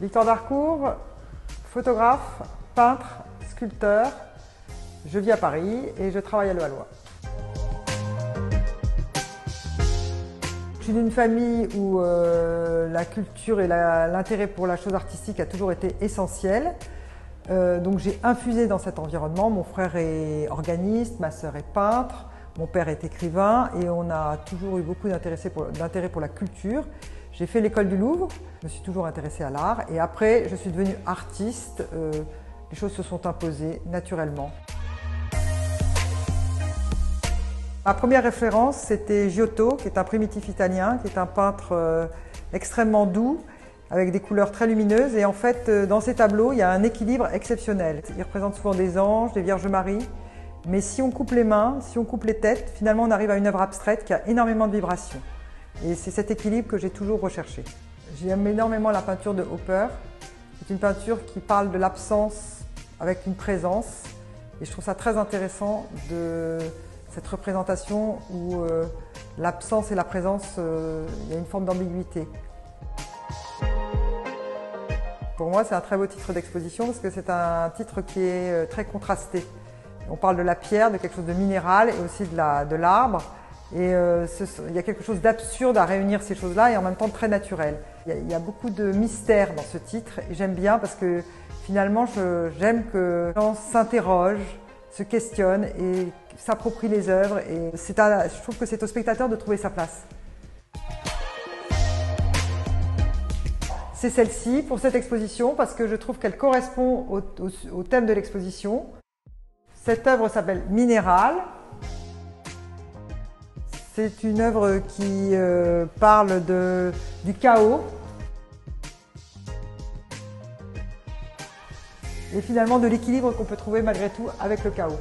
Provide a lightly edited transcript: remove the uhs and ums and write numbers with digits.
Victor Darcourt, photographe, peintre, sculpteur. Je vis à Paris et je travaille à Levallois. Je suis d'une famille où la culture et l'intérêt pour la chose artistique a toujours été essentiel. Donc j'ai infusé dans cet environnement. Mon frère est organiste, ma sœur est peintre, mon père est écrivain et on a toujours eu beaucoup d'intérêt pour la culture. J'ai fait l'école du Louvre, je me suis toujours intéressée à l'art et après je suis devenue artiste. Les choses se sont imposées naturellement. Ma première référence, c'était Giotto, qui est un primitif italien, qui est un peintre extrêmement doux, avec des couleurs très lumineuses. Et en fait, dans ces tableaux, il y a un équilibre exceptionnel. Il représente souvent des anges, des Vierges Marie. Mais si on coupe les mains, si on coupe les têtes, finalement, on arrive à une œuvre abstraite qui a énormément de vibrations. Et c'est cet équilibre que j'ai toujours recherché. J'aime énormément la peinture de Hopper. C'est une peinture qui parle de l'absence avec une présence. Et je trouve ça très intéressant de cette représentation où l'absence et la présence, il y a une forme d'ambiguïté. Pour moi, c'est un très beau titre d'exposition parce que c'est un titre qui est très contrasté. On parle de la pierre, de quelque chose de minéral et aussi de l'arbre. Et il y a quelque chose d'absurde à réunir ces choses-là et en même temps très naturel. Il y a beaucoup de mystère dans ce titre et j'aime bien parce que finalement, j'aime que les gens s'interrogent, se questionnent et s'approprient les œuvres. Et je trouve que c'est au spectateur de trouver sa place. C'est celle-ci pour cette exposition parce que je trouve qu'elle correspond au thème de l'exposition. Cette œuvre s'appelle Minéral. C'est une œuvre qui parle du chaos et finalement de l'équilibre qu'on peut trouver malgré tout avec le chaos.